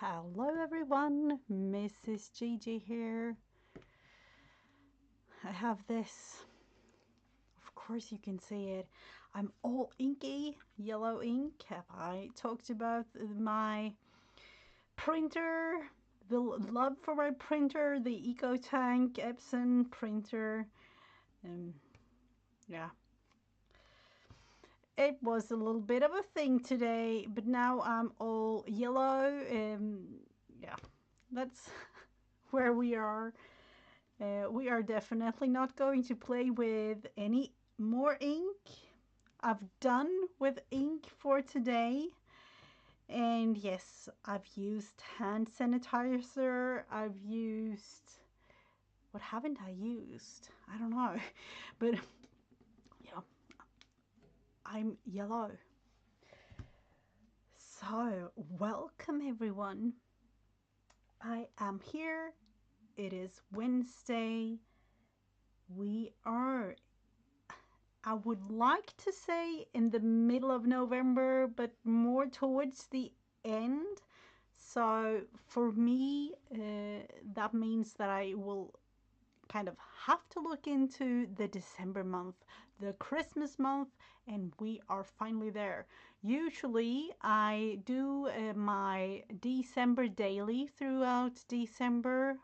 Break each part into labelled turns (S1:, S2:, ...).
S1: Hello everyone, Mrs. Gigi here. I have this, of course you can see it. I'm all inky, yellow ink. I talked about my printer, the love for my printer, the EcoTank Epson printer. Yeah. It was a little bit of a thing today, but now I'm all yellow. Yeah, that's where we are. We are definitely not going to play with any more ink. I've done with ink for today. And yes, I've used hand sanitizer. I've used... What haven't I used? I don't know. But yeah, I'm yellow. So, welcome everyone. I am here. It is Wednesday. We are, I would like to say, in the middle of November, but more towards the end. So for me, that means that I will kind of have to look into the December month, the Christmas month, and we are finally there. Usually I do my December daily throughout December,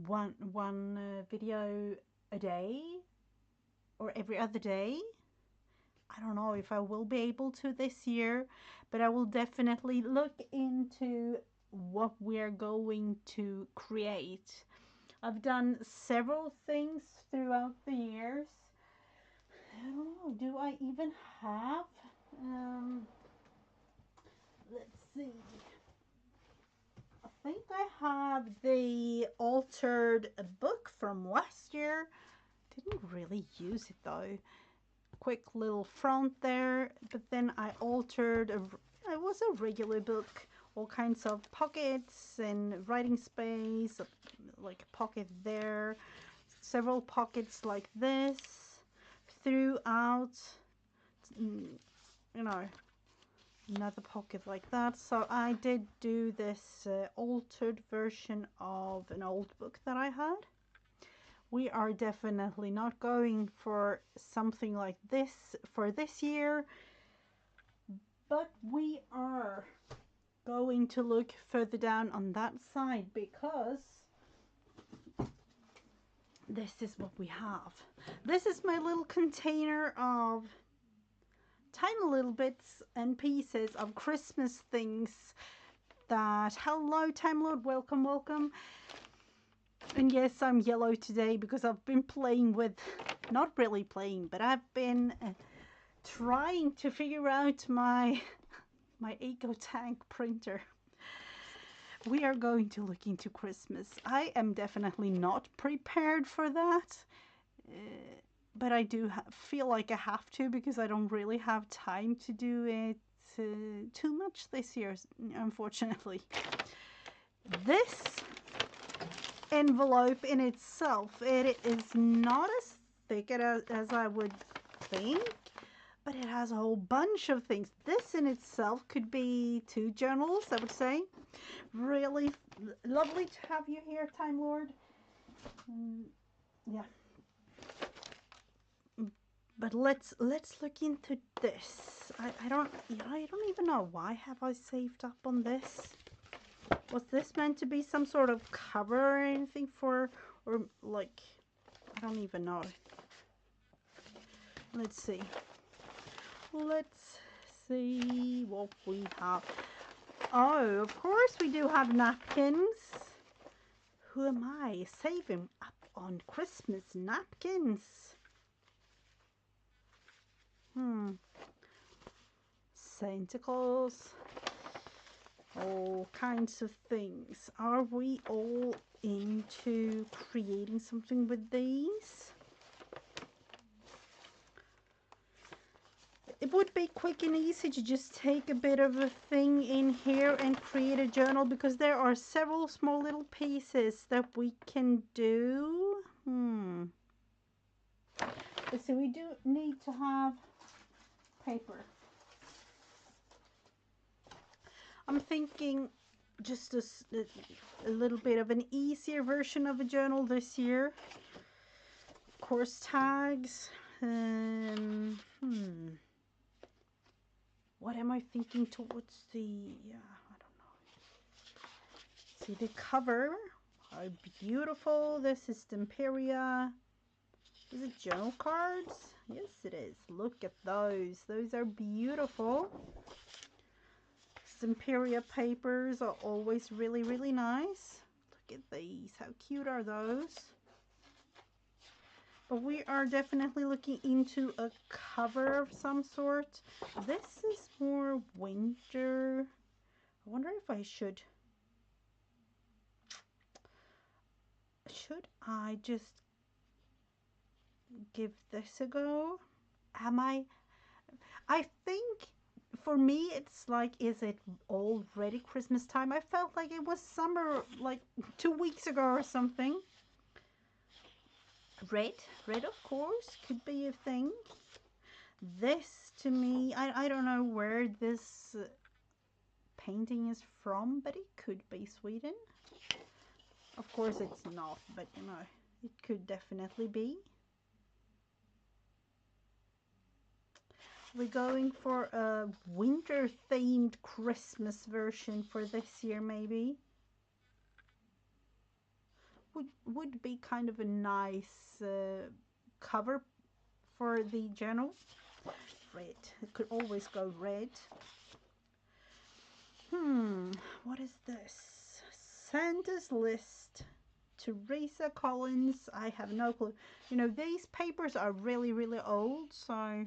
S1: one video a day or every other day. I don't know if I will be able to this year, but I will definitely look into what we're going to create. I've done several things throughout the years. I don't know, do I even have? Let's see. I think I have the altered book from last year. Didn't really use it though. Quick little front there, but then I altered it was a regular book, all kinds of pockets and writing space, like a pocket there, several pockets like this throughout, you know, another pocket like that. So I did do this altered version of an old book that I had. We are definitely not going for something like this for this year, but we are going to look further down on that side because this is what we have. This is my little container of tiny little bits and pieces of Christmas things that... Hello Time Lord, welcome, welcome. And yes, I'm yellow today because I've been playing with, not really playing, but I've been trying to figure out my EcoTank printer. We are going to look into Christmas. I am definitely not prepared for that, but I do feel like I have to because I don't really have time to do it too much this year, unfortunately. This envelope in itself, it is not as thick as I would think, but it has a whole bunch of things. This in itself could be 2 journals, I would say. Really lovely to have you here, Time Lord. Yeah, but let's look into this. I don't even know, why have I saved up on this? Was this meant to be some sort of cover or anything for, or like, I don't even know. Let's see. Let's see what we have. Oh, of course we do have napkins. Who am I saving up on Christmas napkins? Santa Claus. All kinds of things. Are we all into creating something with these? It would be quick and easy to just take a bit of a thing in here and create a journal, because there are several small little pieces that we can do. So we do need to have paper. I'm thinking just a little bit of an easier version of a journal this year. Of course, tags. What am I thinking towards the, I don't know. See the cover, how beautiful. This is Stamperia. Is it journal cards? Yes, it is. Look at those. Those are beautiful. Stamperia papers are always really, really nice. Look at these. How cute are those? But we are definitely looking into a cover of some sort. This is more winter. I wonder if I should I just give this a go? I think for me it's like, is it already Christmas time? I felt like it was summer like 2 weeks ago or something. Red of course could be a thing. This to me, I don't know where this painting is from, but it could be Sweden. Of course it's not, but you know, it could definitely be. We're going for a winter themed Christmas version for this year, maybe. Would be kind of a nice cover for the journal. Red. It could always go red. What is this? Santa's List. Teresa Collins. I have no clue. You know, these papers are really, really old, so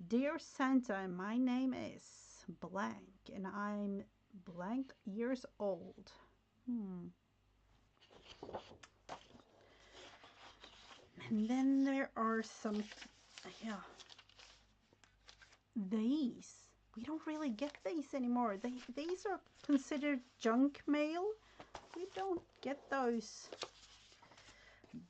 S1: Dear Santa, my name is blank and I'm blank years old. And then there are some, these. We don't really get these anymore. These are considered junk mail. We don't get those.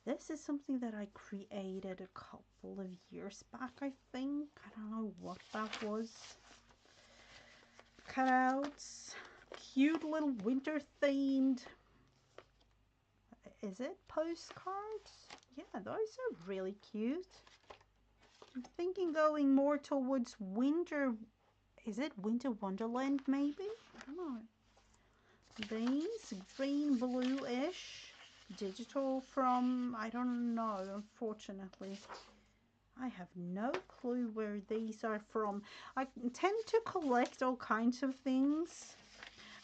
S1: This is something that I created a couple of years back, I think. I don't know what that was. Cutouts. Cute little winter themed. Is it postcards? Yeah, those are really cute. I'm thinking going more towards winter. Is it Winter Wonderland maybe? I don't know. These green blue-ish. Digital from, I don't know, unfortunately. I have no clue where these are from. I tend to collect all kinds of things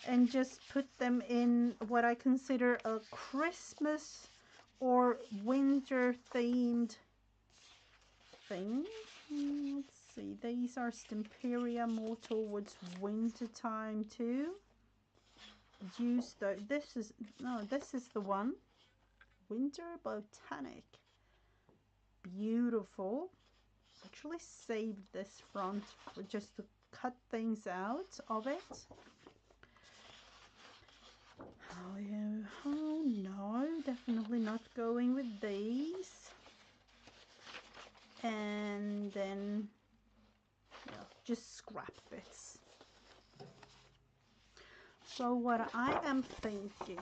S1: and just put them in what I consider a Christmas or winter themed thing. Let's see, these are Stamperia, more towards winter time too. Use this is the one. Winter Botanic. Beautiful. Actually saved this front for just to cut things out of it. Oh yeah, oh no, definitely not going with these. And then just scrap bits. So what I am thinking,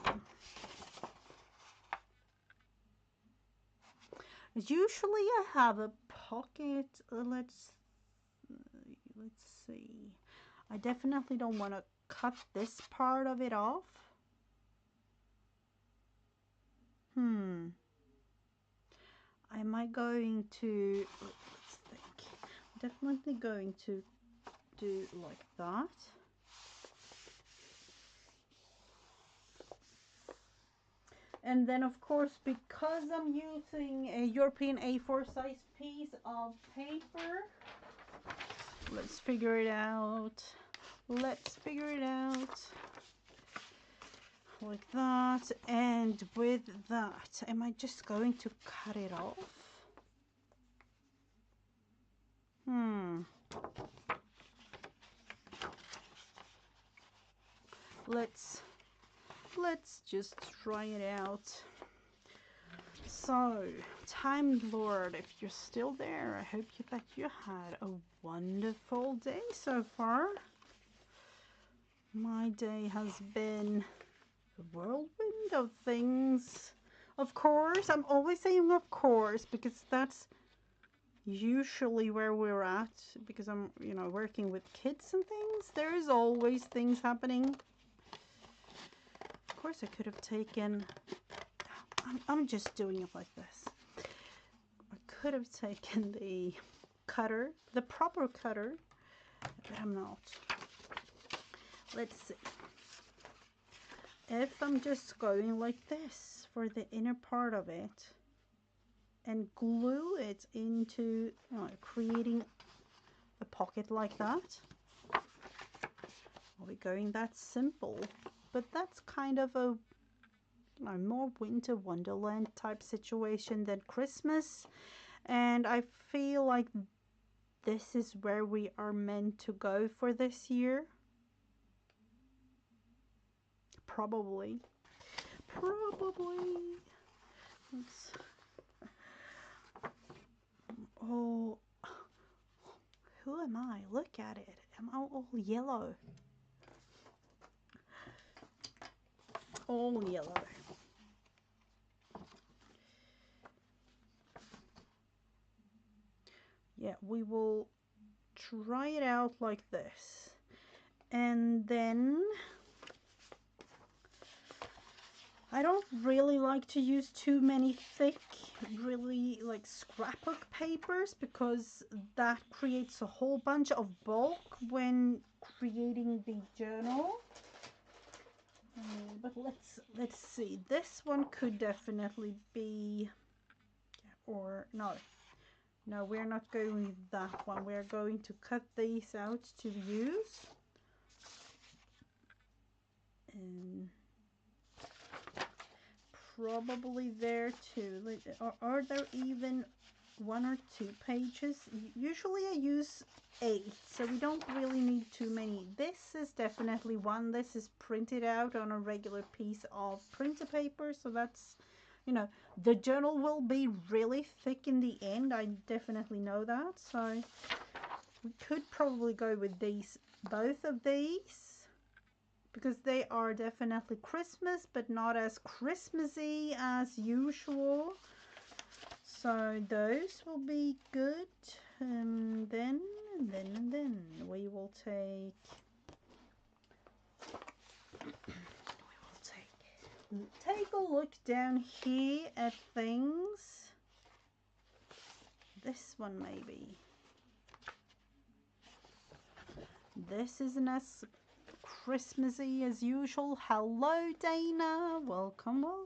S1: usually I have a pocket. Let's see. I definitely don't want to cut this part of it off. Am I going to, let's think. Definitely going to do like that. And then of course, because I'm using a European A4 size piece of paper, let's figure it out. Let's figure it out. Like that. And with that, am I just going to cut it off? Let's just try it out. So, Time Lord, if you're still there, I hope that you had a wonderful day so far. My day has been a whirlwind of things. Of course, I'm always saying of course because that's usually where we're at, because I'm, working with kids and things. There is always things happening. Of course, I could have taken, I'm just doing it like this. I could have taken the cutter, the proper cutter, but I'm not. Let's see. If I'm just going like this for the inner part of it and glue it into, creating a pocket like that, are we going that simple? But that's kind of a more winter wonderland type situation than Christmas, and I feel like this is where we are meant to go for this year. Probably. Let's... Oh, who am I? Look at it. Am I all yellow? All yellow. Yeah, we will try it out like this. And then I don't really like to use too many thick, really like scrapbook papers, because that creates a whole bunch of bulk when creating the journal. But let's see. This one could definitely be, or no, we're not going with that one. We're going to cut these out to use. And probably there too. Are there even 1 or 2 pages? Usually I use 8, so we don't really need too many. This is definitely one. This is printed out on a regular piece of printer paper, so that's, the journal will be really thick in the end. I definitely know that, so we could probably go with these, both of these, because they are definitely Christmas, but not as Christmassy as usual. So those will be good. And then we will take, take a look down here at things. This one maybe. This isn't as Christmassy as usual. Hello, Dana. Welcome. I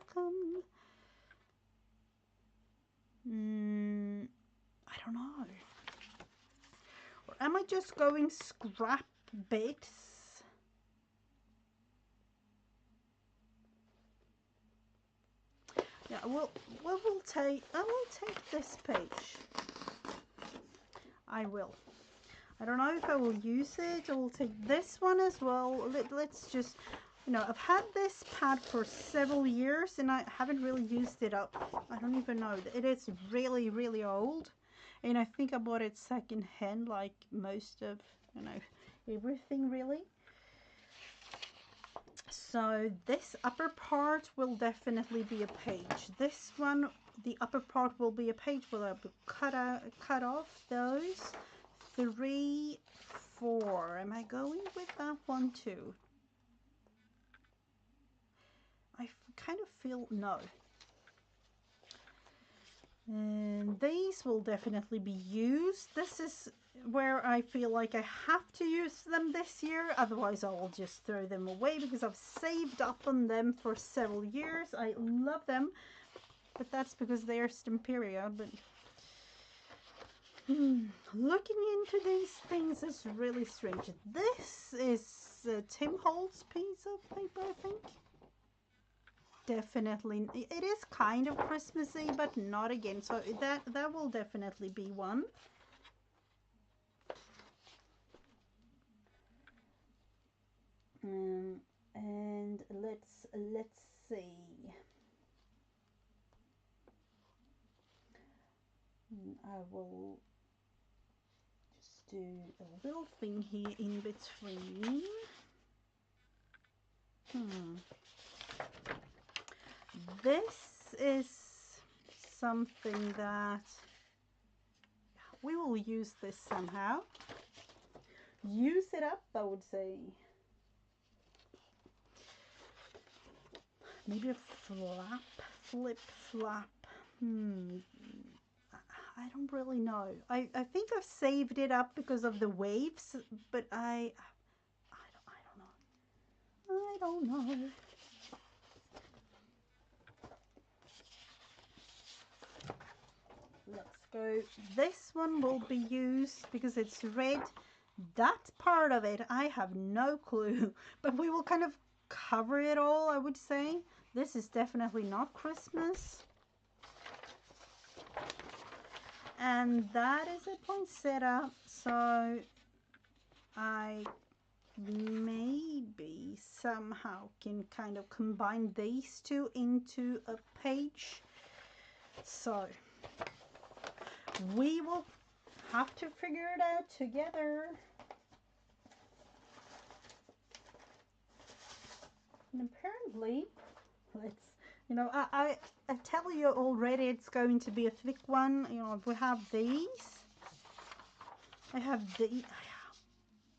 S1: don't know. Or am I just going scrap bits? Yeah, I will take this page. I will. I don't know if I will use it. I will take this one as well. Let's just, I've had this pad for several years and I haven't really used it up. I don't even know. It is really, really old. And I think I bought it second hand, like most of, everything really. So this upper part will definitely be a page. This one, the upper part will be a page. Will I cut off those 3, 4? Am I going with that one too? I kind of feel no. And these will definitely be used. This is where I feel like I have to use them this year, otherwise I will just throw them away because I've saved up on them for several years. I love them, but that's because they are Stemperia. But looking into these things is really strange. This is Tim Holtz piece of paper, I think. Definitely, it is kind of Christmassy, but not again. So that will definitely be one. And let's see. I will just do a little thing here in between. Hmm. This is something that we will use this somehow. Use it up, I would say. Maybe a flap, flip flap. I don't really know. I think I've saved it up because of the waves, but I don't know. Let's go. This one will be used because it's red. That part of it, I have no clue, but we will kind of cover it all, I would say. This is definitely not Christmas. And that is a poinsettia, so I maybe somehow can kind of combine these two into a page. So we will have to figure it out together. And apparently, I tell you already it's going to be a thick one. We have these. I have the,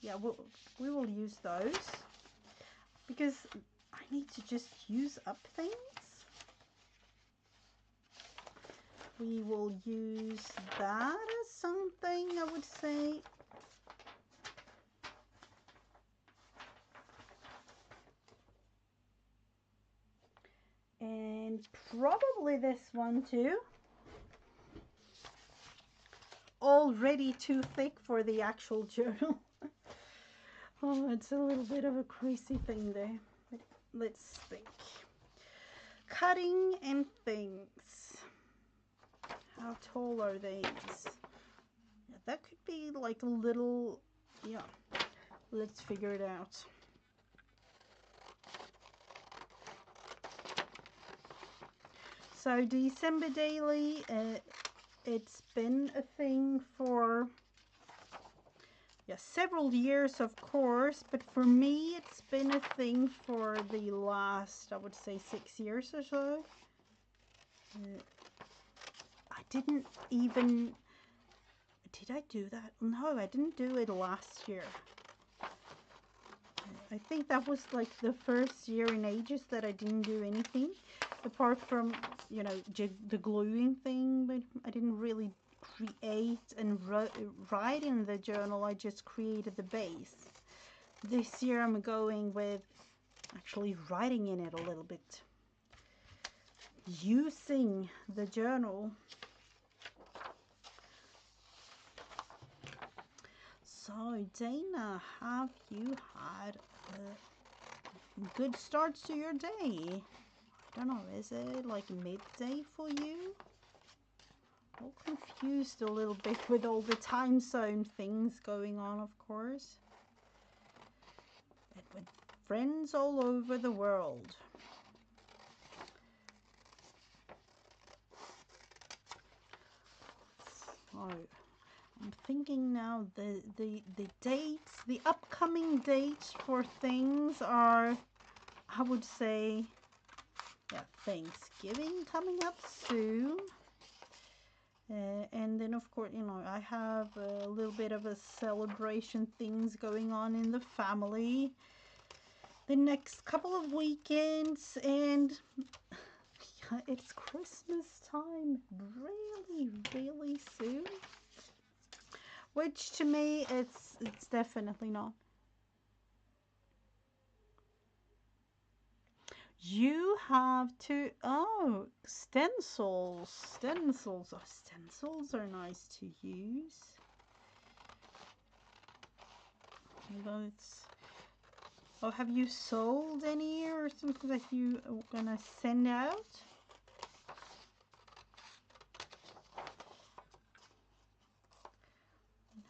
S1: yeah, we will use those because I need to just use up things. We will use that as something, I would say. And probably this one too. Already too thick for the actual journal. Oh, it's a little bit of a crazy thing there. But let's think. Cutting and things. How tall are these? Yeah, that could be like a little, yeah. Let's figure it out. So December Daily, it's been a thing for several years, of course, but for me it's been a thing for the last, I would say, 6 years or so. I didn't even, did I do that? No, I didn't do it last year. I think that was like the first year in ages that I didn't do anything apart from, the gluing thing, but I didn't really create and write in the journal. I just created the base. This year I'm going with actually writing in it a little bit, using the journal. So Dana, have you had a good start to your day? I don't know, is it like midday for you? All confused a little bit with all the time zone things going on, of course. And with friends all over the world. So I'm thinking now the dates, the upcoming dates for things are, I would say, Thanksgiving coming up soon. And then, of course, I have a little bit of a celebration things going on in the family the next couple of weekends, and it's Christmas time really, really soon, which to me it's definitely not. You have to, stencils. Stencils are nice to use. Have you sold any or something that you are gonna send out?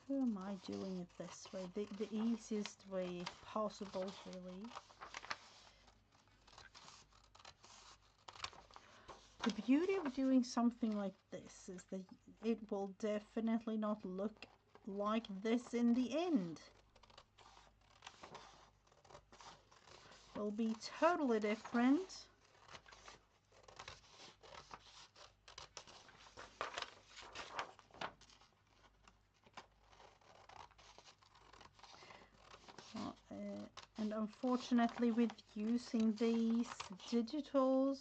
S1: Who am I doing it this way? The easiest way possible, really. The beauty of doing something like this is that it will definitely not look like this in the end. will be totally different. And unfortunately with using these digitals,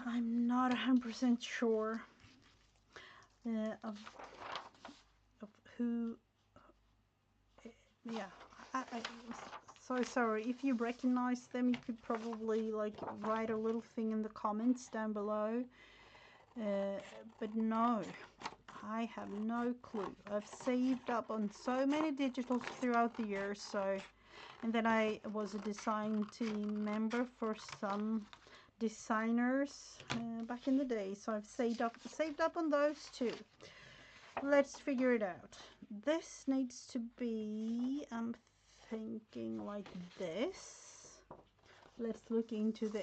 S1: I'm not 100% sure of who, yeah, I'm so sorry. If you recognize them, you could probably like write a little thing in the comments down below, but no, I have no clue. I've saved up on so many digitals throughout the years, so, and then I was a design team member for some designers back in the day, so I've saved up on those too. Let's figure it out. This needs to be, I'm thinking like this. Let's look into the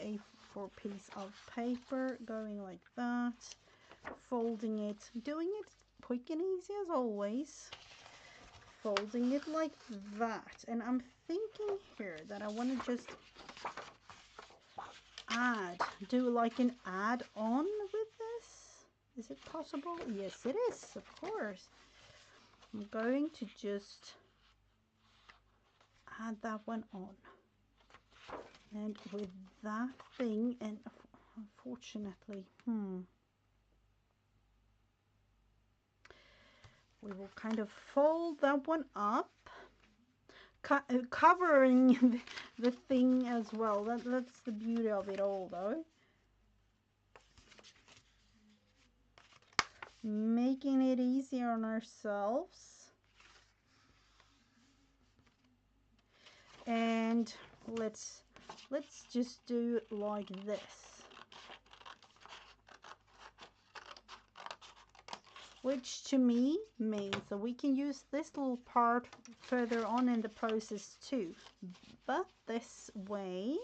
S1: A4 piece of paper, going like that, folding it, doing it quick and easy as always, folding it like that. And I'm thinking here that I want to just do like an add-on with this. Is it possible? Yes, it is, of course. I'm going to just add that one on. And with that thing, and unfortunately, we will kind of fold that one up, covering the thing as well. That's the beauty of it all, though. Making it easier on ourselves. And let's just do it like this. Which to me means that we can use this little part further on in the process too. But this way,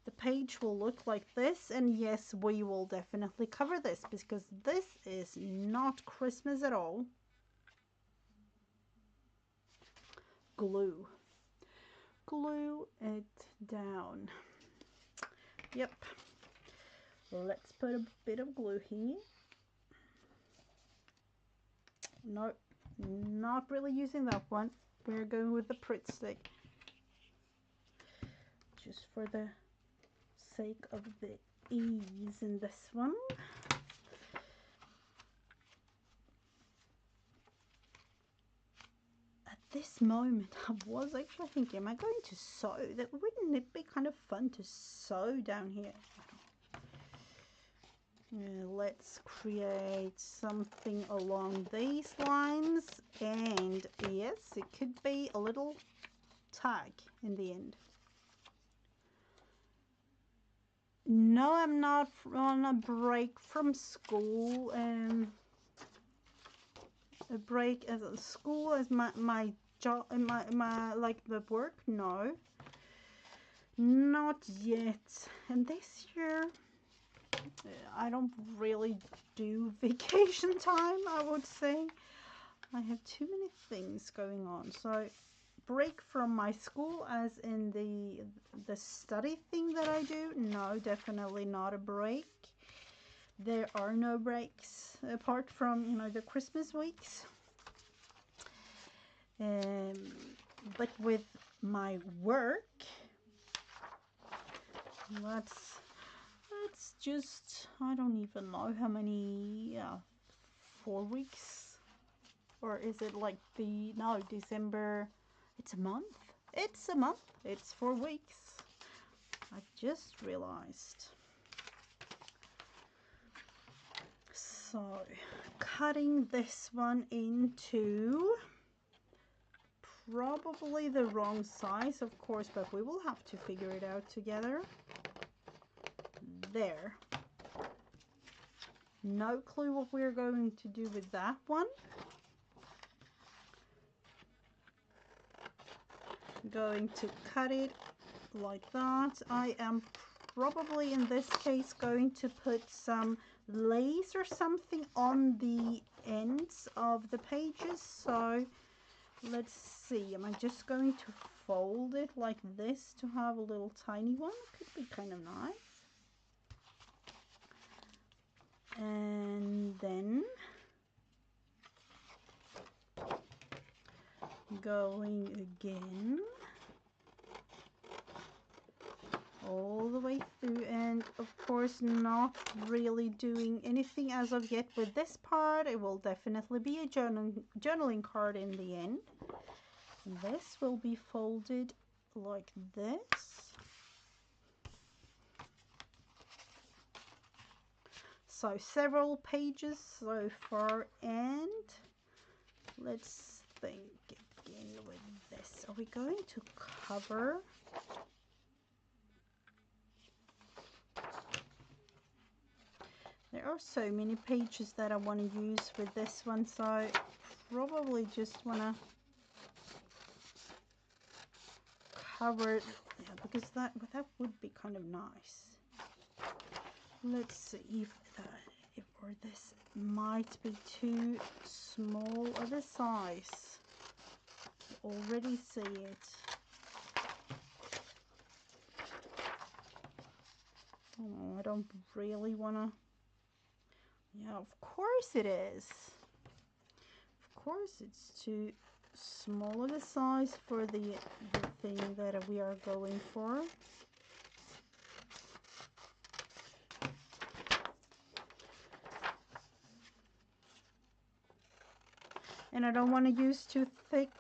S1: the page will look like this, and yes, we will definitely cover this because this is not Christmas at all. Glue it down. Yep, let's put a bit of glue here. Nope, not really using that one. We're going with the Pritt stick, just for the sake of the ease in this one. At this moment, I was actually thinking, am I going to sew? That wouldn't it be kind of fun to sew down here? Let's create something along these lines, and yes, it could be a little tag in the end. No, I'm not on a break from school. A break as a school as my job, my like the work. No, not yet. And this year, I don't really do vacation time, I would say. I have too many things going on. So break from my school as in the study thing that I do? No, definitely not a break. There are no breaks apart from, you know, the Christmas weeks. But with my work, let's just, I don't even know how many, 4 weeks, or is it like no, December, it's a month, it's 4 weeks. I just realized. So cutting this one into probably the wrong size, of course, but we will have to figure it out together. There. No clue what we're going to do with that one. Going to cut it like that. I am probably in this case going to put some lace or something on the ends of the pages, so Let's see, am I just going to fold it like this to have a little tiny one? Could be kind of nice. And then going again all the way through, and of course not really doing anything as of yet with this part. It will definitely be a journaling card in the end. This will be folded like this. So several pages so far, and let's think again with this. Are we going to cover? There are so many pages that I want to use with this one, so I probably just want to cover it, yeah, because that would be kind of nice. Let's see if or this might be too small of a size. You already see it. Oh, I don't really want to. Yeah, of course it is. Of course it's too small of a size for the thing that we are going for. And I don't want to use too thick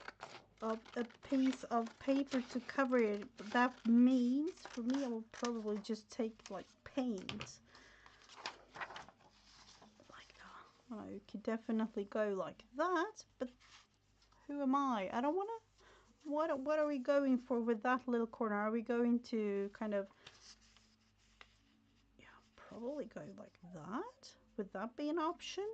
S1: of a piece of paper to cover it. That means for me I will probably just take like paint. Like that. I could definitely go like that, but who am I? I don't want to. What are we going for with that little corner? Are we going to kind of, yeah, probably go like that? Would that be an option?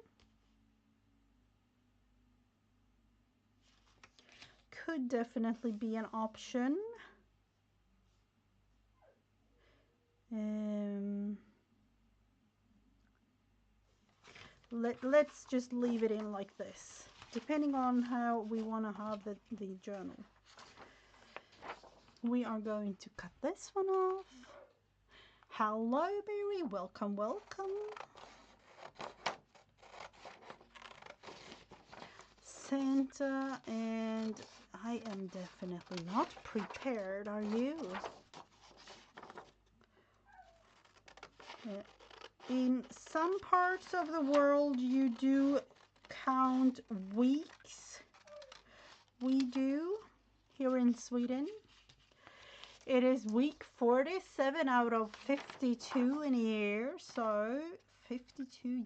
S1: Could definitely be an option. Let's just leave it in like this, depending on how we want to have the journal. We are going to cut this one off. Hello, Berry. Welcome, welcome. Santa, and I am definitely not prepared. Are you? In some parts of the world, you do count weeks. We do here in Sweden. It is week 47 out of 52 in a year, so 52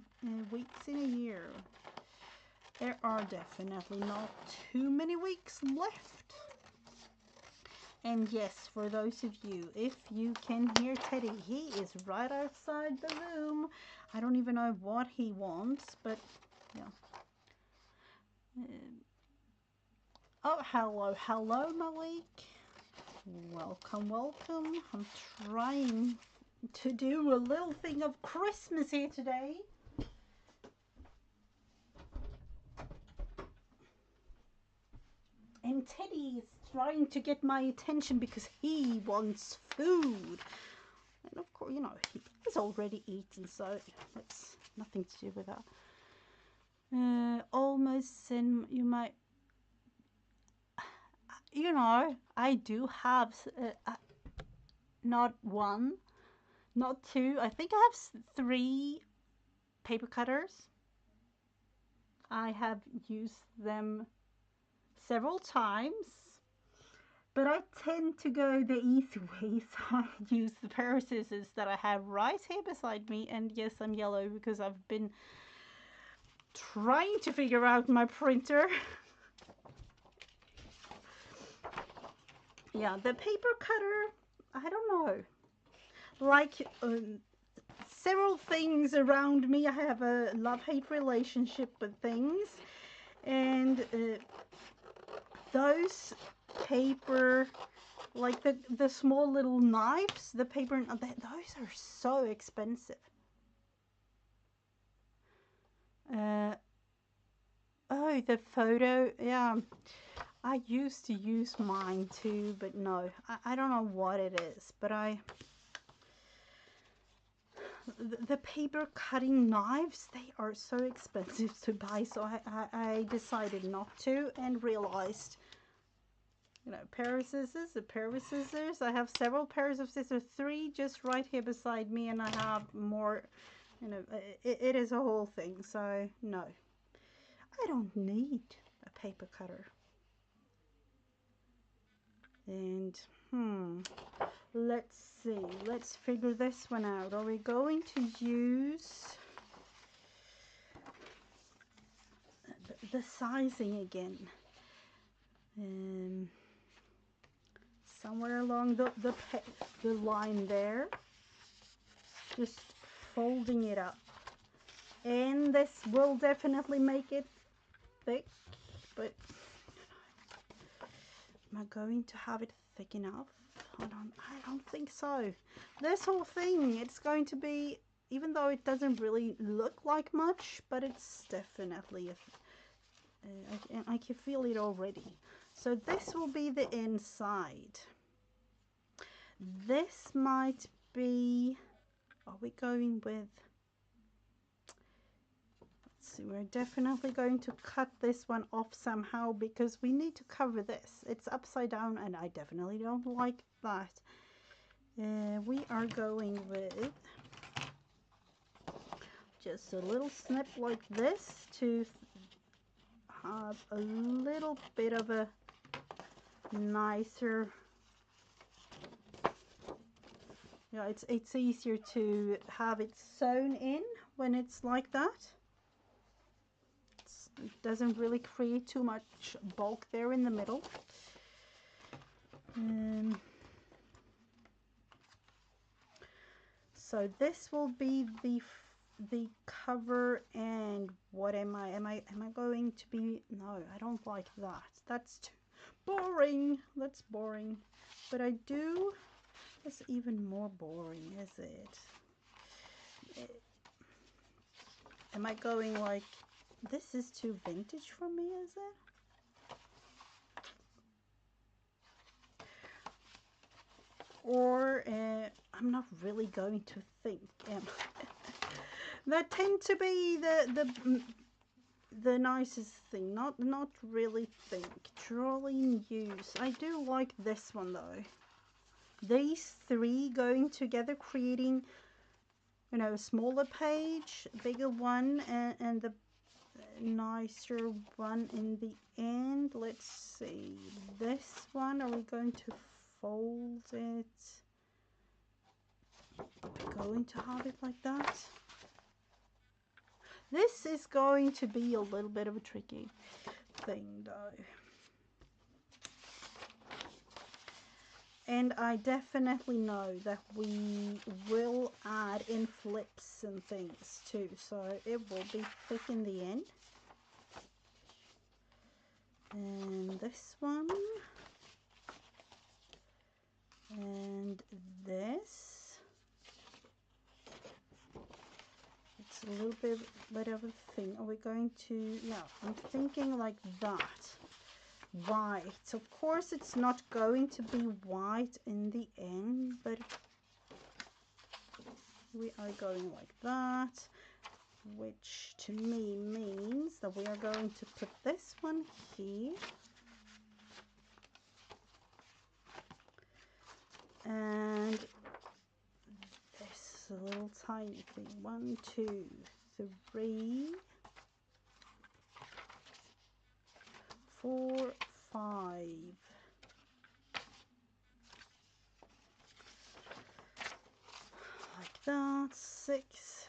S1: weeks in a year. There are definitely not too many weeks left. And yes, for those of you, if you can hear Teddy, he is right outside the room. I don't even know what he wants, but yeah. Oh, hello, Malik. Welcome, welcome. I'm trying to do a little thing of Christmas here today. And Teddy is trying to get my attention because he wants food. And of course, you know, he's already eaten, so that's nothing to do with that. Almost send you might. You know, I do have not one, not two. I think I have 3 paper cutters. I have used them several times, but I tend to go the easy way, so I use the pair of scissors that I have right here beside me. And yes, I'm yellow because I've been trying to figure out my printer. Yeah, the paper cutter, I don't know. Like several things around me, I have a love-hate relationship with things. And those paper, like the small little knives, the paper, those are so expensive. Oh, the photo, yeah. I used to use mine too, but no, I don't know what it is, but the paper cutting knives, they are so expensive to buy, so I decided not to, and realized, you know, pair of scissors, a pair of scissors. I have several pairs of scissors, 3 just right here beside me, and I have more, you know, it is a whole thing, so no. I don't need a paper cutter. And, let's see, let's figure this one out. Are we going to use the sizing again? Somewhere along the line there, just folding it up. And this will definitely make it thick, but am I going to have it thick enough? I don't think so. This whole thing, it's going to be, even though it doesn't really look like much, but it's definitely, I can feel it already. So this will be the inside. This might be, are we going with, let's see, we're definitely going to cut this one off somehow because we need to cover this. It's upside down and I definitely don't like that. We are going with just a little snip like this to have a little bit of a nicer, yeah, it's easier to have it sewn in when it's like that. It doesn't really create too much bulk there in the middle. So this will be the cover, and what am I going to be, no, I don't like that. That's too boring. That's boring. But I do, that's even more boring, is it? Am I going like, this is too vintage for me, is it? Or I'm not really going to think. That tend to be the nicest thing. Not really think. Drawing use. I do like this one though. These 3 going together, creating, you know, a smaller page, bigger one, and the nicer one in the end. Let's see. This one, are we going to fold it? Are we going to have it like that? This is going to be a little bit of a tricky thing though. And I definitely know that we will add in flips and things too, so it will be thick in the end. And this one. And this. It's a little bit of a thing. Are we going to, yeah, I'm thinking like that. White. Of course it's not going to be white in the end, but we are going like that, which to me means that we are going to put this one here. And this little tiny thing. 1, 2, 3, 4, 5. Like that. 6,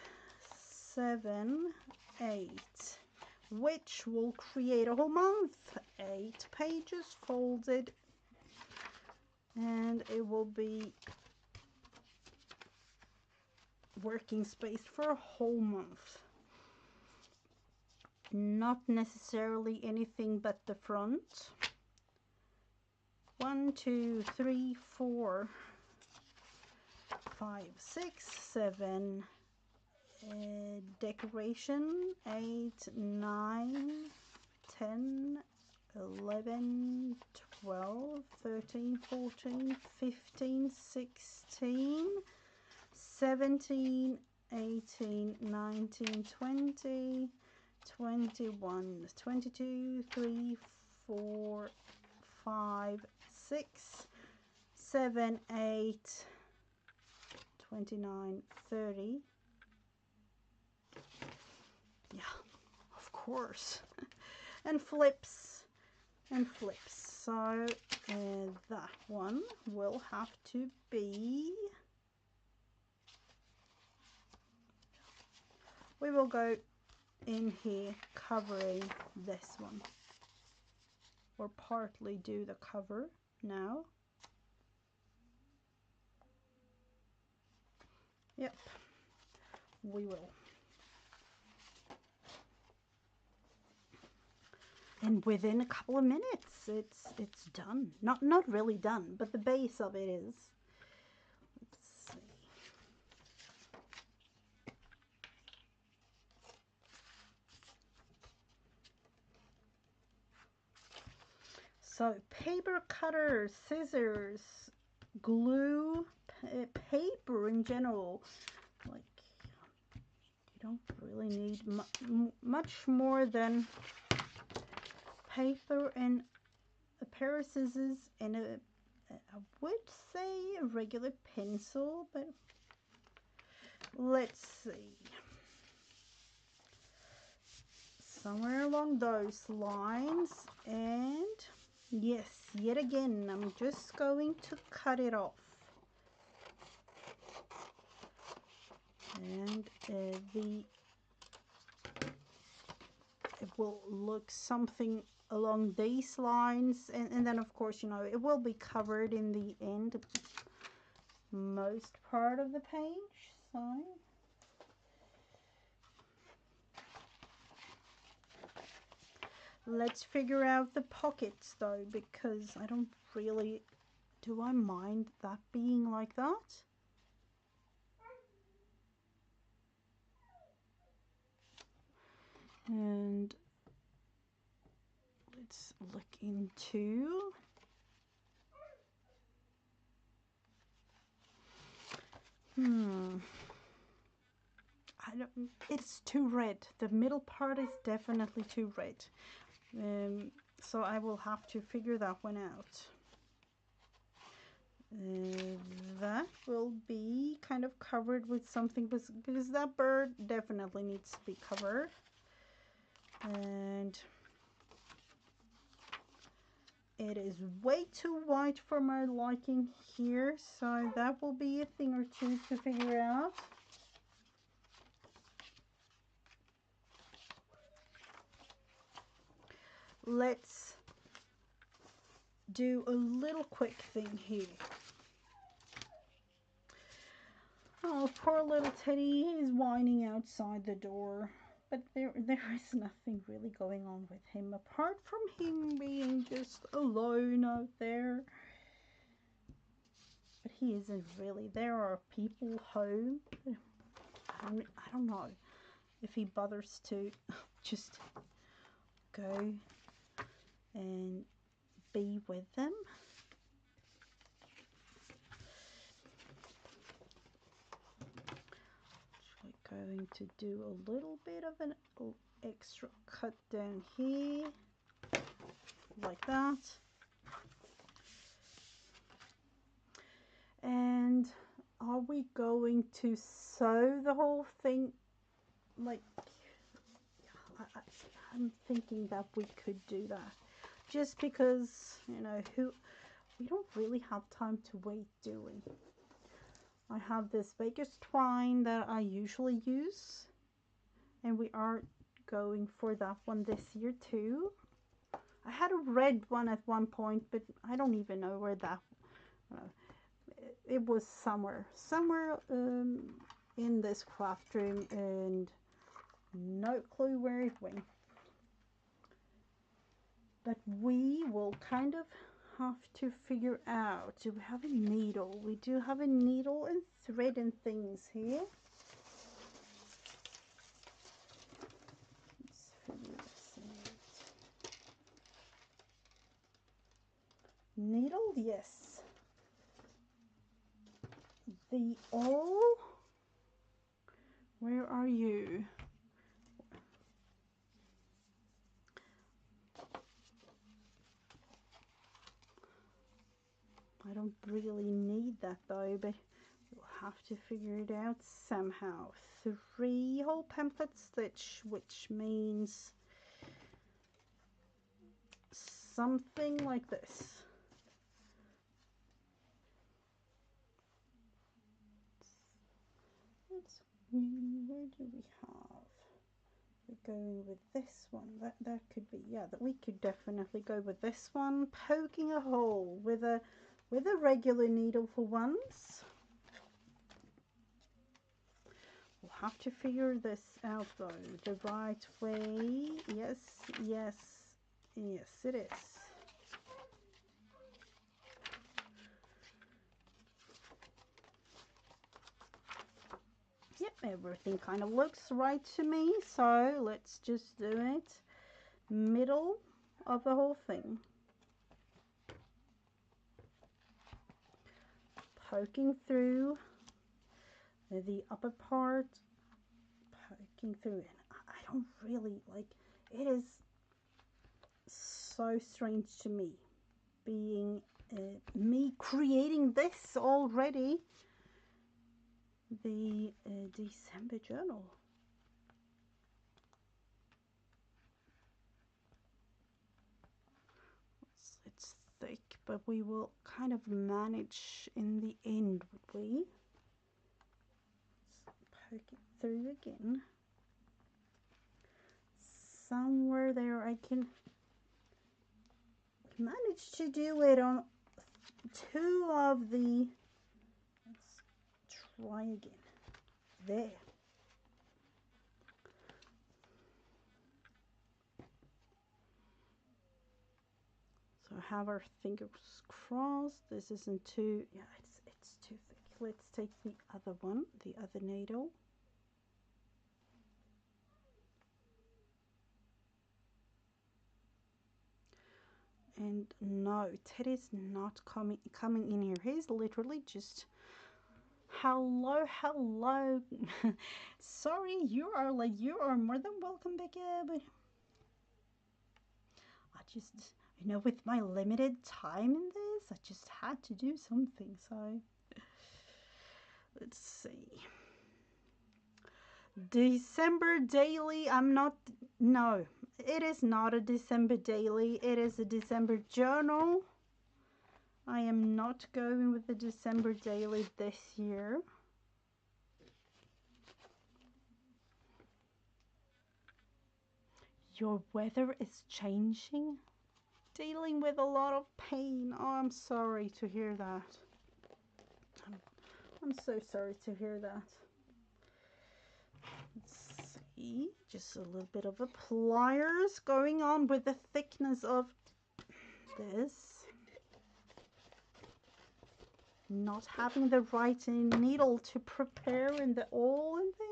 S1: 7, 8. Which will create a whole month. 8 pages folded. And it will be working space for a whole month. Not necessarily anything but the front. 1, 2, 3, 4, 5, 6, 7. Decoration. 8, 9, 10, 11, 12, 13, 14, 15, 16, 17, 18, 19, 20, 21, 22, 3, 4, 5, 6, 7, 8, 29, 30. Yeah, of course. And flips and flips. So that one will have to be, we will go in here covering this one, or partly do the cover now. Yep, we will. And within a couple of minutes, it's done. Not really done, but the base of it is. Let's see. So paper cutter, scissors, glue, paper in general. Like, you don't really need much more than paper and a pair of scissors and I would say a regular pencil, but let's see. Somewhere along those lines, and yes, yet again, I'm just going to cut it off. And it will look something along these lines, and then of course, you know, it will be covered in the end, most part of the page. So let's figure out the pockets though, because I don't really, do I mind that being like that? And let's look into, I don't, it's too red. The middle part is definitely too red. So I will have to figure that one out. That will be kind of covered with something, because that bird definitely needs to be covered. And it is way too white for my liking here, so that will be a thing or two to figure out. Let's do a little quick thing here. Oh, poor little Teddy, he's whining outside the door. But there is nothing really going on with him, apart from him being just alone out there. But he isn't really. There are people home. I don't know if he bothers to just go and be with them. We're going to do a little bit of an extra cut down here, like that. And are we going to sew the whole thing? Like, I'm thinking that we could do that, just because, you know, we don't really have time to wait, do we? I have this baker's twine that I usually use, and we are going for that one this year too. I had a red one at one point, but I don't even know where that, it was somewhere in this craft room, and no clue where it went. But we will kind of have to figure out, do we have a needle? We do have a needle and thread and things here. Let's figure this out. needle, yes. The awl, where are you? I don't really need that though, but we'll have to figure it out somehow. 3 hole pamphlet stitch, which means something like this. Where do we have? We're going with this one. That could be, yeah, that we could definitely go with this one. Poking a hole with a regular needle for once. We'll have to figure this out though, the right way. Yes, yes, yes it is. Yep, everything kind of looks right to me, so let's just do it. Middle of the whole thing. Poking through the upper part, poking through it. I don't really like it. Is so strange to me, being me creating this already. The December journal. It's thick, but we will kind of manage in the end, would we? Poke it through again. Somewhere there I can manage to do it on 2 of the, let's try again. There. So have our fingers crossed. This isn't too, yeah, it's too thick. Let's take the other one, the other needle. And no, Teddy's not coming in here. He's literally just, hello. Sorry, you are more than welcome, Becca, but I just, you know, with my limited time in this, I just had to do something. So let's see. December daily. No, it is not a December daily. It is a December journal. I am not going with the December daily this year. Your weather is changing? Dealing with a lot of pain. Oh, I'm sorry to hear that. I'm so sorry to hear that. Let's see. Just a little bit of a pliers going on with the thickness of this. Not having the right needle to prepare in the awl and things.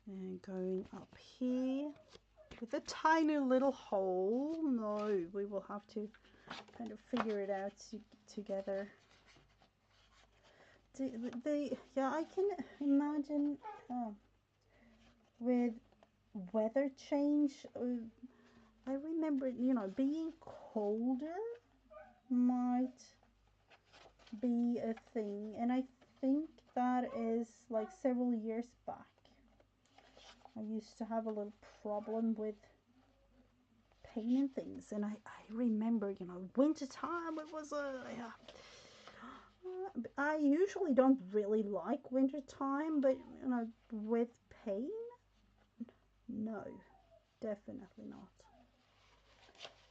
S1: And going up here with a tiny little hole. No, we will have to kind of figure it out together. Yeah, I can imagine with weather change. I remember, you know, being colder might be a thing, and I think that is like several years back. I used to have a little problem with pain and things, and I remember, you know, winter time, it was a, yeah. I usually don't really like winter time, but, you know, with pain, no, definitely not.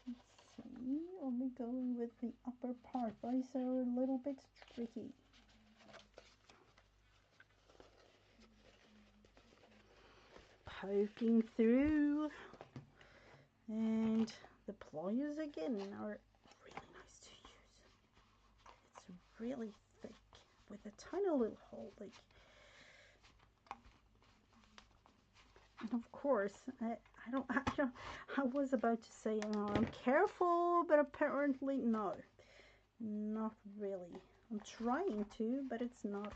S1: Let's see, are we going with the upper part? These are a little bit tricky. Poking through, and the pliers again are really nice to use. It's really thick with a tiny little hole. Like, And of course, I was about to say, I'm careful, but apparently no, not really. I'm trying to, but it's not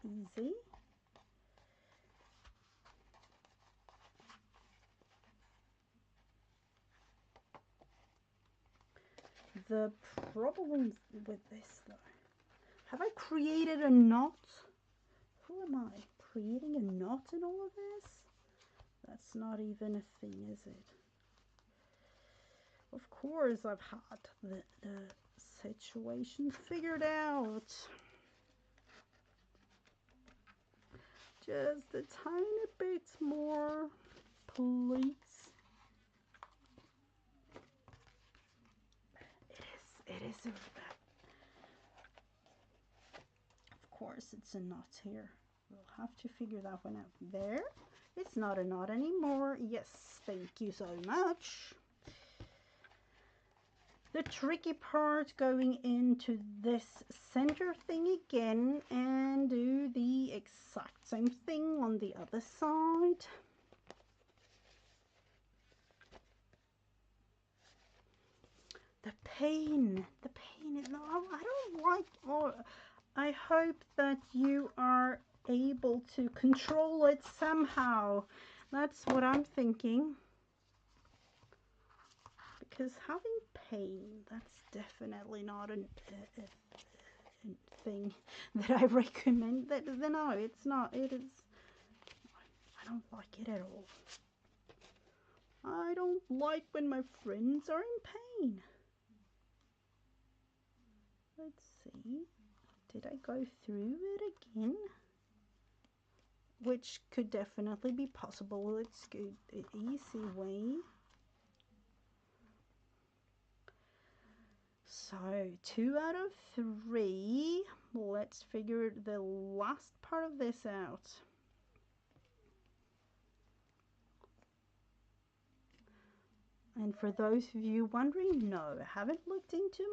S1: easy. The problem with this though, have I created a knot? Who am I? Creating a knot in all of this? That's not even a thing, is it? Of course I've had the situation figured out. Just a tiny bit more, please. It is of course it's a knot here. We'll have to figure that one out. There, it's not a knot anymore. Yes, thank you so much. The tricky part, going into this center thing again and do the exact same thing on the other side. The pain is, no, I don't like, or I hope that you are able to control it somehow. That's what I'm thinking. Because having pain, that's definitely not a thing that I recommend. No, it's not. It is. I don't like it at all. I don't like when my friends are in pain. Let's see. Did I go through it again? Which could definitely be possible. It's good, an easy way. So 2 out of 3. Let's figure the last part of this out. And for those of you wondering, no, I haven't looked into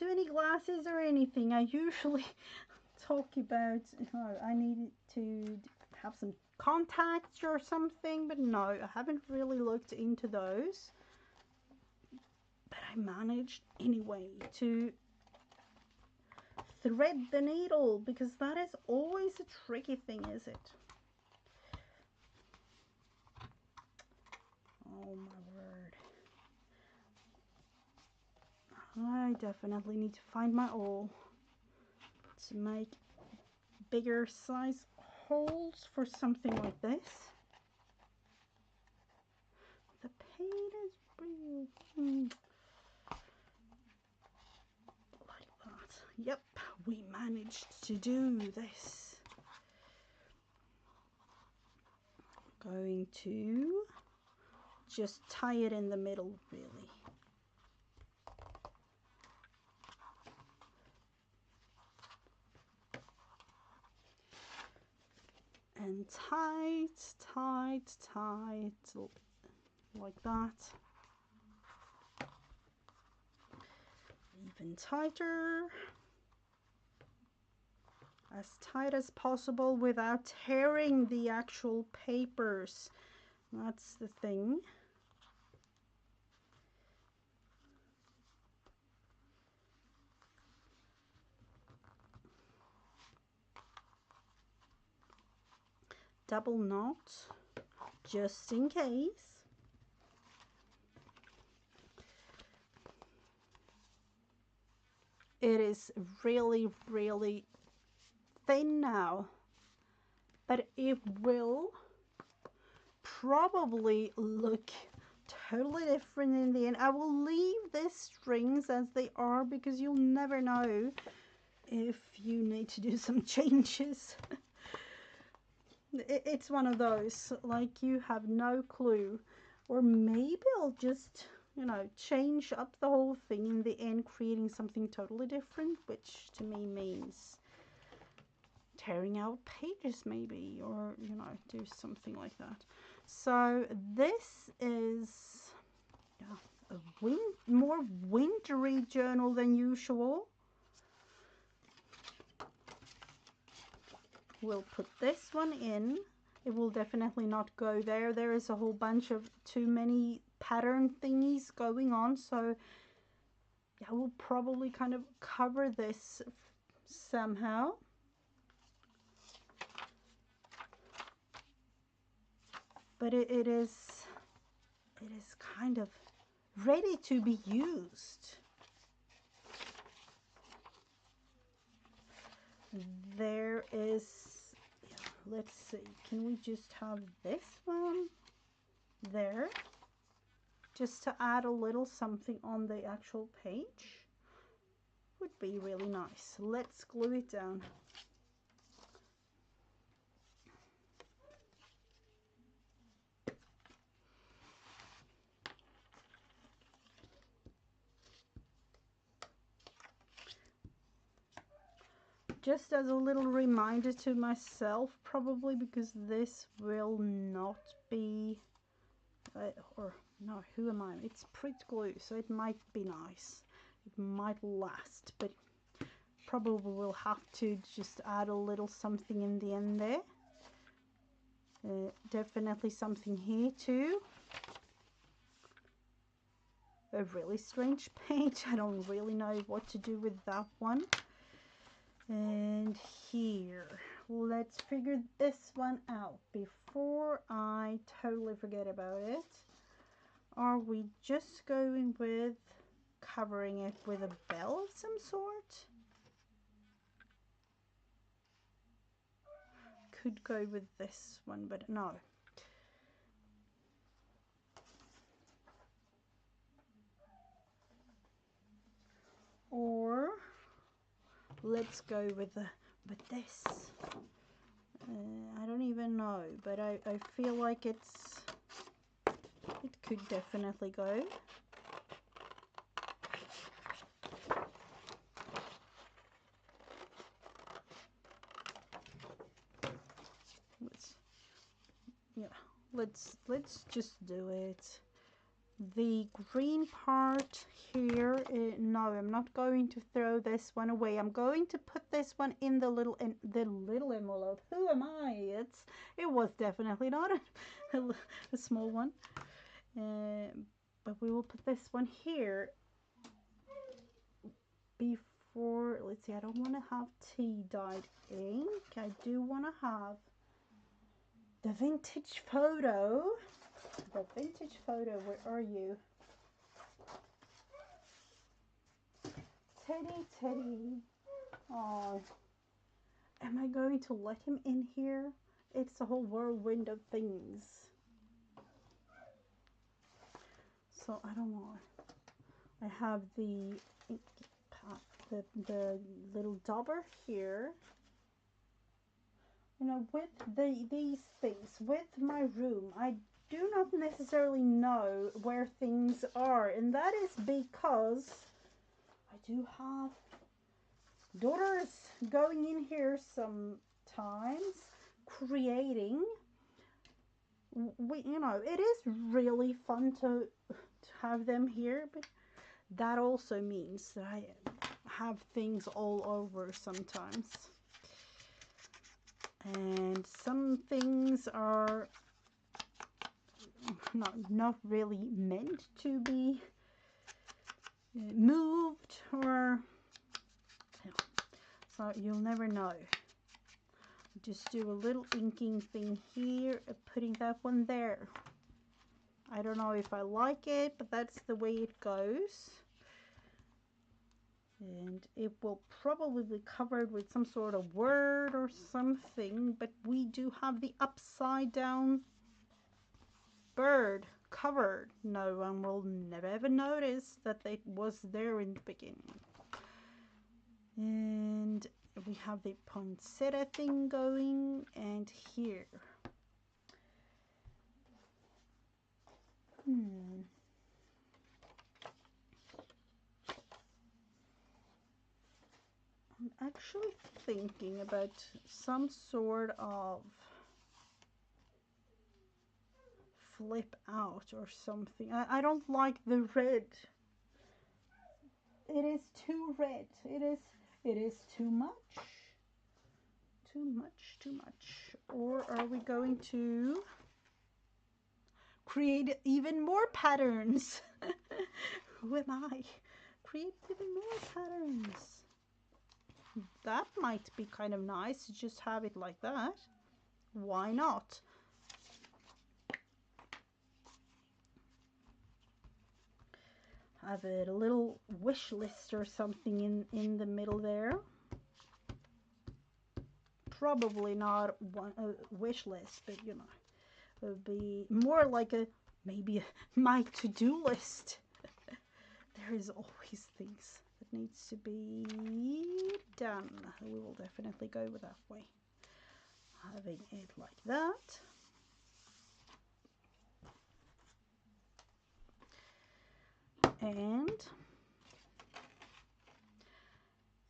S1: any glasses or anything. I usually talk about, I need to have some contacts or something, but no, I haven't really looked into those. But I managed anyway to thread the needle, because that is always a tricky thing, is it? Oh my word. I definitely need to find my awl to make bigger size holes for something like this. The pain is real. Like that. Yep, we managed to do this. Going to just tie it in the middle, really. And tight, like that. Even tighter. As tight as possible without tearing the actual papers. That's the thing. Double knot, just in case. It is really, really thin now, but it will probably look totally different in the end. I will leave the strings as they are, because you'll never know if you need to do some changes. It's one of those, like, you have no clue. Or maybe I'll just, change up the whole thing in the end, creating something totally different, which to me means tearing out pages maybe, or, do something like that. So this is a more wintry journal than usual. We'll put this one in. it will definitely not go there. There is a whole bunch of too many pattern thingies going on, so I will probably kind of cover this somehow. But it is kind of ready to be used. There is, let's see, can we just have this one there? Just to add a little something on the actual page. Would be really nice. Let's glue it down. Just as a little reminder to myself, probably, because this will not be, or no, who am I? It's Pritt glue, so it might be nice. It might last, but probably will have to just add a little something in the end there. Definitely something here too. A really strange page. I don't really know what to do with that one. And here, let's figure this one out before I totally forget about it. Are we just going with covering it with a bell of some sort? Could go with this one, but no. Or let's go with this. I don't even know, but I feel like it could definitely go. Let's just do it. The green part here, no, I'm not going to throw this one away. I'm going to put this one in the little envelope. Who am I? It was definitely not a small one. But we will put this one here before. Let's see, I don't want to have tea dyed ink. I do want to have the vintage photo. The vintage photo, where are you? Teddy. Oh, am I going to let him in here? It's a whole whirlwind of things. So I don't know. I have the little dauber here. You know, with these things, with my room, I do not necessarily know where things are, and that is because I do have daughters going in here sometimes, creating. You know, it is really fun to have them here, but that also means that I have things all over sometimes. And some things are not really meant to be moved, or so you'll never know. Just do a little inking thing here, putting that one there. I don't know if I like it, but that's the way it goes. And it will probably be covered with some sort of word or something, but we do have the upside down bird covered. No one will never ever notice that it was there in the beginning. And we have the poinsettia thing going, and here. I'm actually thinking about some sort of flip out or something. I don't like the red. It is too red. It is too much. too much, too much. Or are we going to create even more patterns? Who am I? Create even more patterns. That might be kind of nice to just have it like that. Why not? Have a little wish list or something in the middle there. Probably not a wish list, but you know, it would be more like maybe my to-do list. There is always things that needs to be done. We will definitely go with that way. Having it like that.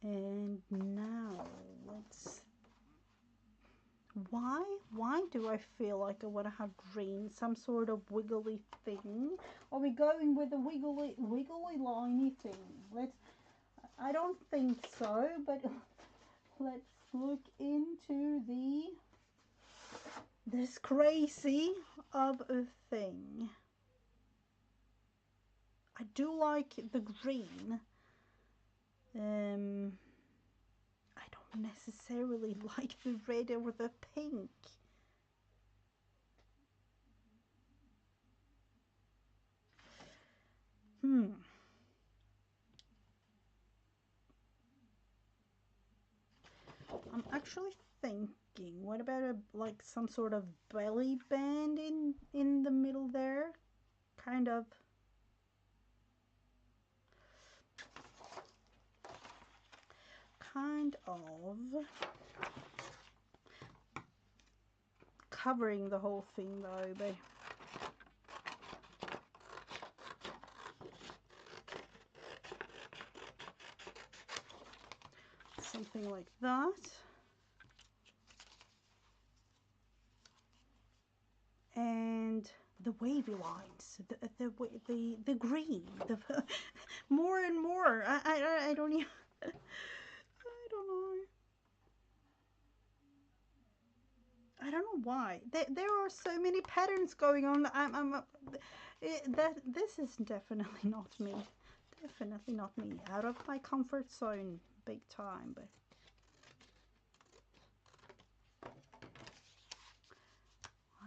S1: And now let's, why do I feel like I want to have green, some sort of wiggly thing? Are we going with a wiggly liney thing? I don't think so, but let's look into this crazy of a thing. I do like the green. I don't necessarily like the red or the pink. I'm actually thinking, what about like some sort of belly band in the middle there? Kind of covering the whole thing though, but something like that. And the wavy lines, the green, more and more. I don't even, I don't know. I don't know why. There are so many patterns going on. This is definitely not me. Definitely not me. Out of my comfort zone, big time. But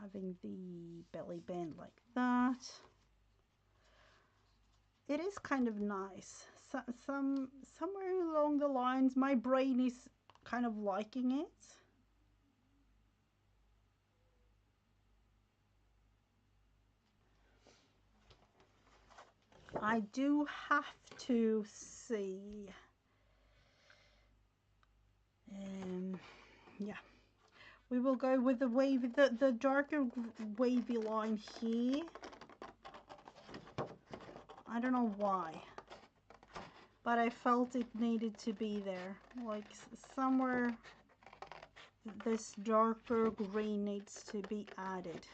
S1: having the belly band like that, it is kind of nice. Somewhere along the lines, my brain is kind of liking it. I do have to see. Yeah, we will go with the wavy, the darker wavy line here. I don't know why, but I felt it needed to be there. Like somewhere this darker green needs to be added.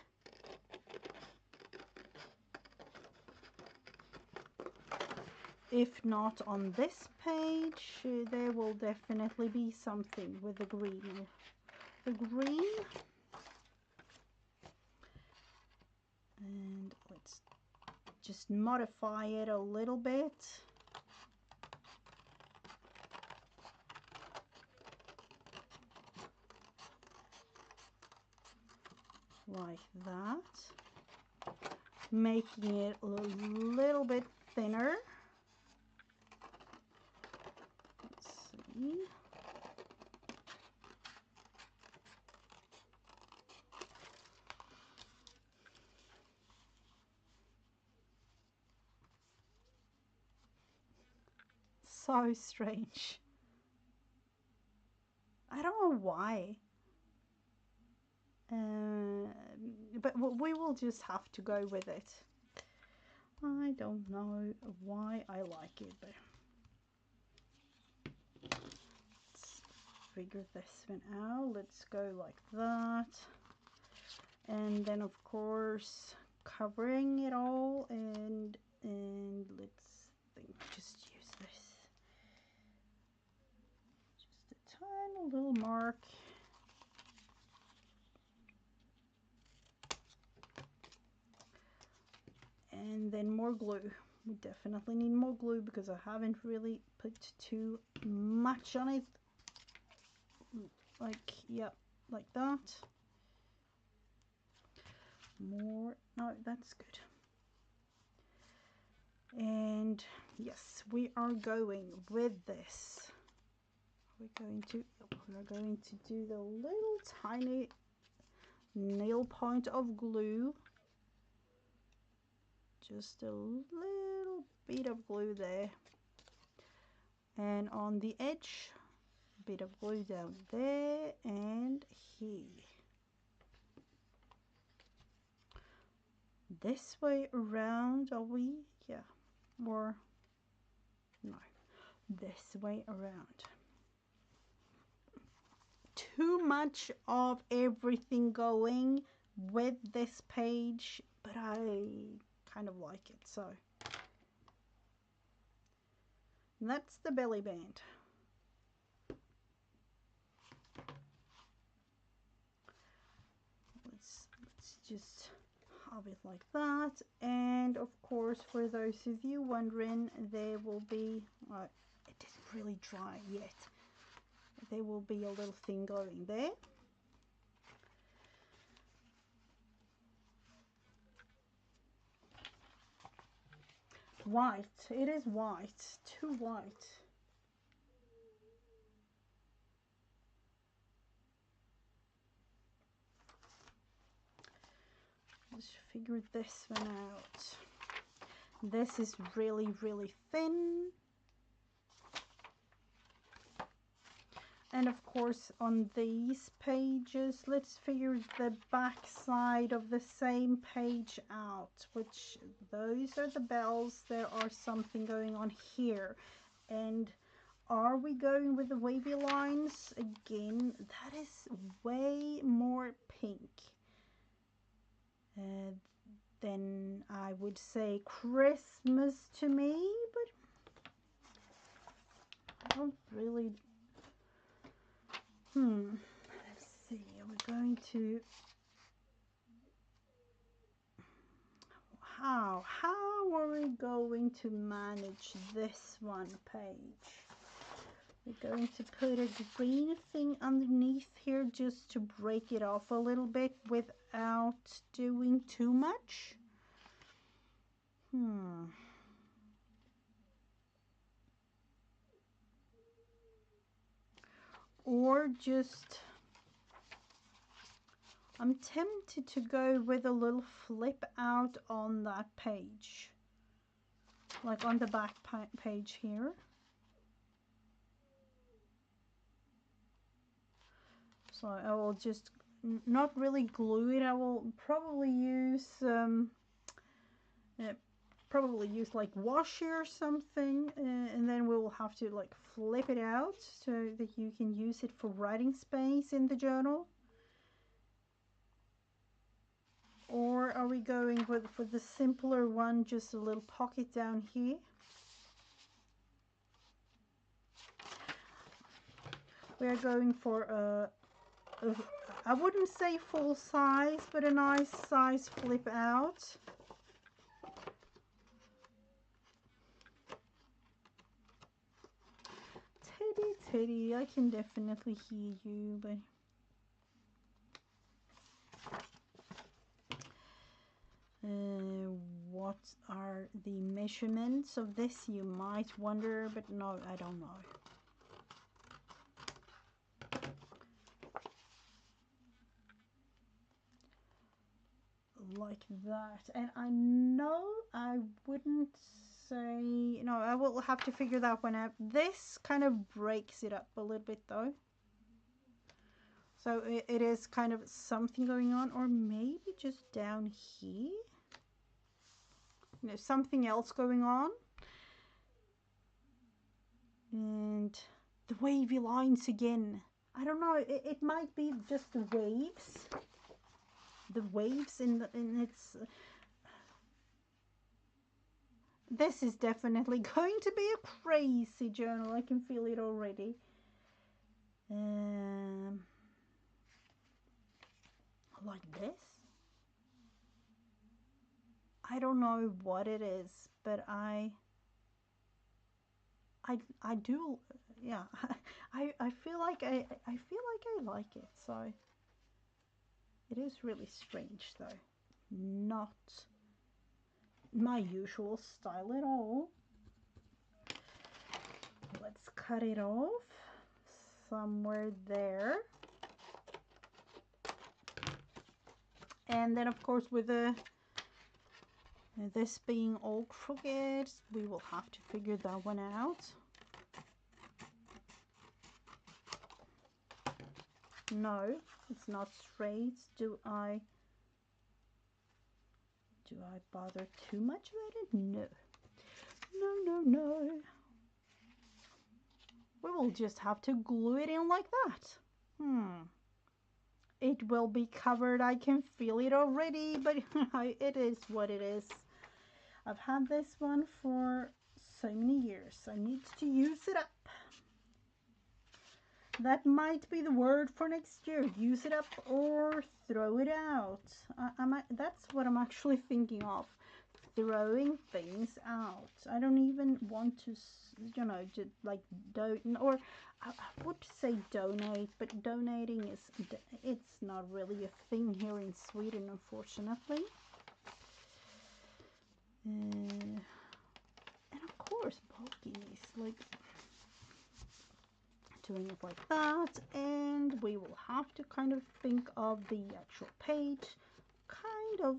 S1: If not on this page, there will definitely be something with the green. The green. And let's just modify it a little bit. Like that. Making it a little bit thinner. Let's see. So strange. I don't know why. But we will just have to go with it. I don't know why I like it, but let's figure this one out. Let's go like that. And then of course covering it all, and let's think, just use this. Just a tiny little mark And then more glue. We definitely need more glue because I haven't really put too much on it. Like, yeah, like that. More, no, that's good. And yes, we are going with this. We're going to do the little tiny nail point of glue. Just a little bit of glue there. And on the edge, a bit of glue down there and here. This way around, are we? Yeah. Or no, this way around. Too much of everything going with this page, but I kind of like it. So that's the belly band. Let's just have it like that. And of course, for those of you wondering, there will be it isn't really dry yet. There will be a little thing going there. White. It is white. Too white. Let's figure this one out. This is really, really thin. And of course, on these pages, let's figure the back side of the same page out, which those are the bells. There are something going on here. And are we going with the wavy lines again? That is way more pink than I would say Christmas to me, but I don't really. Let's see. Are we going to? How are we going to manage this one page? We're going to put a green thing underneath here just to break it off a little bit without doing too much. Or just, I'm tempted to go with a little flip out on that page, like on the back page here. So I will just not really glue it. I will probably use like washi or something, and then we will have to like flip it out so that you can use it for writing space in the journal. Or are we going for the simpler one, just a little pocket down here? We are going for I wouldn't say full size, but a nice size flip out. Teddy, I can definitely hear you, but what are the measurements of this, you might wonder, but no, I don't know. Like that. And I know I wouldn't say, no, I will have to figure that one out. This kind of breaks it up a little bit though. So it is kind of something going on, or maybe just down here. There's something else going on. And the wavy lines again. I don't know, it might be just the waves. The waves in its... This is definitely going to be a crazy journal. I can feel it already. Like this. I don't know what it is, but I do, yeah. I feel like I feel like I like it. So it is really strange though. Not my usual style at all. Let's cut it off somewhere there. And then of course with this being all crooked, we will have to figure that one out. No, it's not straight. Do I bother too much about it? No. No. We will just have to glue it in like that. It will be covered. I can feel it already, but it is what it is. I've had this one for so many years. I need to use it up. That might be the word for next year. Use it up or throw it out. That's what I'm actually thinking of. Throwing things out. I don't even want to, you know, to like or I would say donate, but donating it's not really a thing here in Sweden, unfortunately. And of course, bulkies, like doing it like that, and we will have to kind of think of the actual page kind of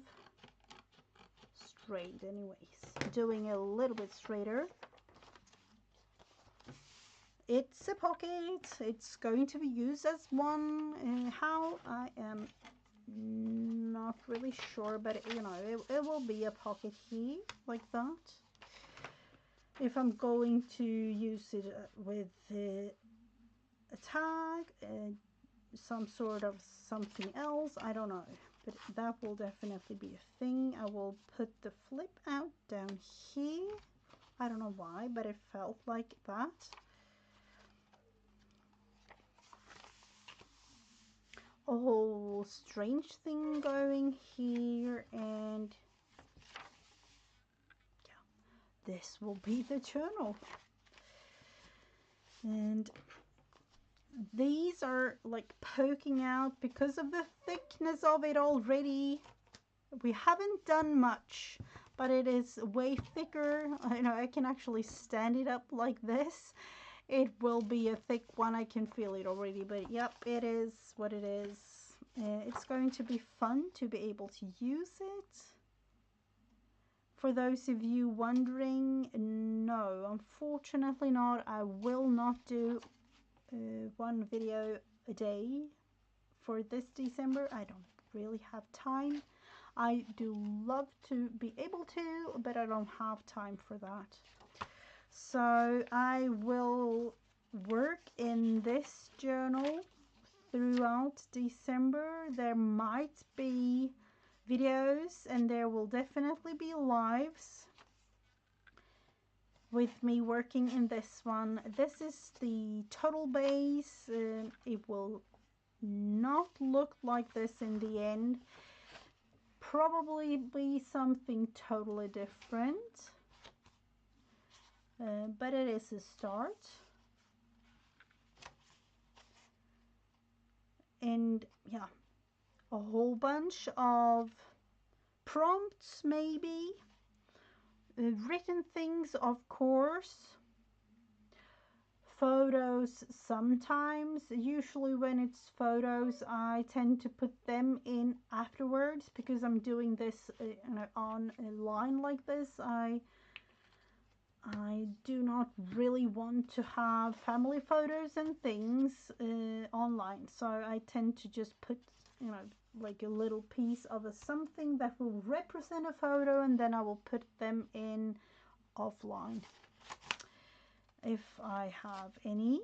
S1: straight anyways, doing it a little bit straighter. It's a pocket, it's going to be used as one. How, I am not really sure, but you know, it will be a pocket here like that. If I'm going to use it with a tag, some sort of something else, I don't know, but that will definitely be a thing. I will put the flip out down here. I don't know why, but it felt like that. A whole strange thing going here, and yeah, this will be the journal. And these are like poking out because of the thickness of it already. We haven't done much, but it is way thicker. I know I can actually stand it up like this. It will be a thick one. I can feel it already, but yep, it is what it is. It's going to be fun to be able to use it. For those of you wondering, no, unfortunately not. I will not do one video a day for this December. I don't really have time. I do love to be able to, but I don't have time for that. So I will work in this journal throughout December. There might be videos and there will definitely be lives with me working in this one. This is the total base. It will not look like this in the end. Probably be something totally different. But it is a start. And yeah, a whole bunch of prompts maybe. Written things, of course. Photos sometimes. Usually when it's photos, I tend to put them in afterwards because I'm doing this on a line like this. I do not really want to have family photos and things online, so I tend to just put, you know, like a little piece of something that will represent a photo, and then I will put them in offline if I have any.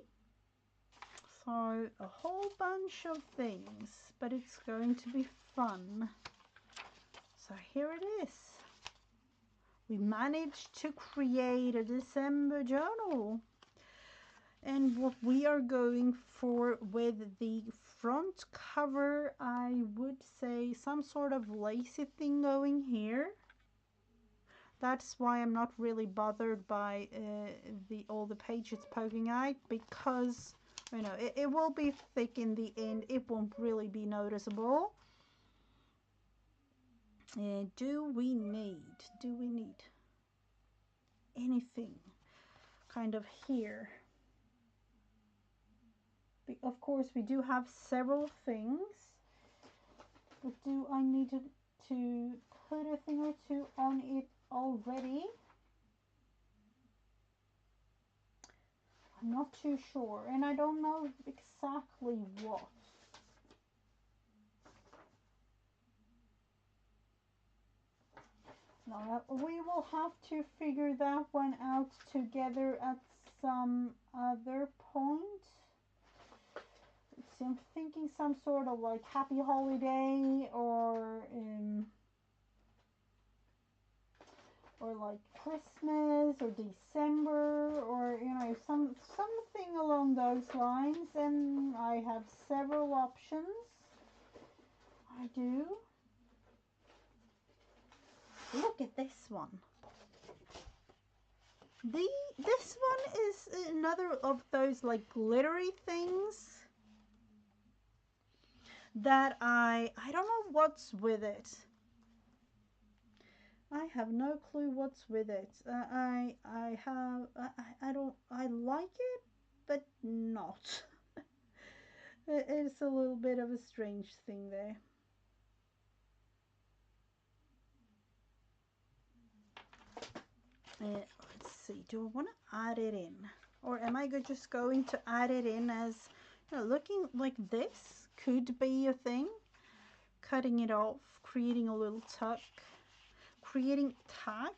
S1: So a whole bunch of things, but it's going to be fun. So here it is. We managed to create a December journal. And what we are going for with the front cover, I would say some sort of lacy thing going here. That's why I'm not really bothered by the all the pages poking out, because you know it will be thick in the end. It won't really be noticeable. Do we need anything kind of here? Of course, we do have several things, but do I need to put a thing or two on it already? I'm not too sure, and I don't know exactly what. Now, we will have to figure that one out together at some other point. Let's see, I'm thinking some sort of like happy holiday, or like Christmas or December, or you know, something along those lines. And I have several options. I do. Look at this one. This one is another of those like glittery things that I don't know what's with it. I have no clue what's with it. I like it, but not. It's a little bit of a strange thing there. Let's see. Do I want to add it in, or am I just going to add it in as, you know, looking like this could be a thing? Cutting it off, creating a little tuck, creating tag.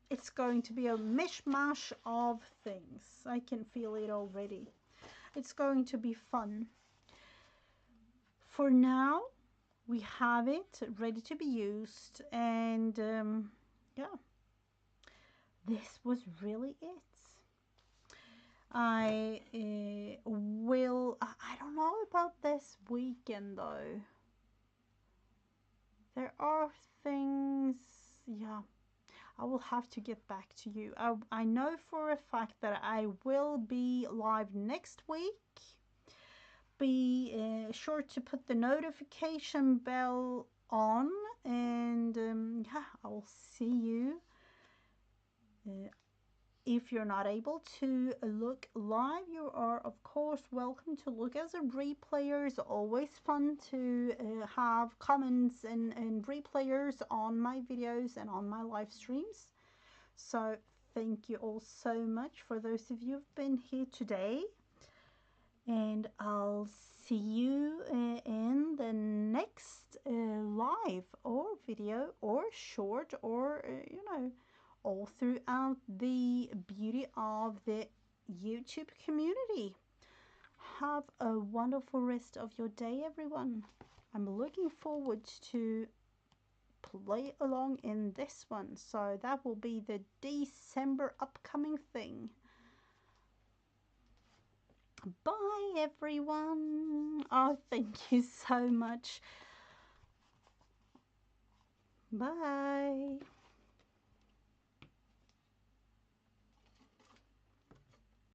S1: It's going to be a mishmash of things. I can feel it already. It's going to be fun. For now, we have it ready to be used, and yeah, this was really it. I I don't know about this weekend though. There are things, yeah. I will have to get back to you. I know for a fact that I will be live next week. Be sure to put the notification bell on, and yeah, I will see you. If you're not able to look live, you are of course welcome to look as a replayer. It's always fun to have comments and replayers on my videos and on my live streams. So thank you all so much for those of you who've been here today, and I'll see you in the next live or video or short, or you know, all throughout the beauty of the YouTube community. Have a wonderful rest of your day, everyone. I'm looking forward to play along in this one. So that will be the December upcoming thing. Bye, everyone. Oh, thank you so much. Bye.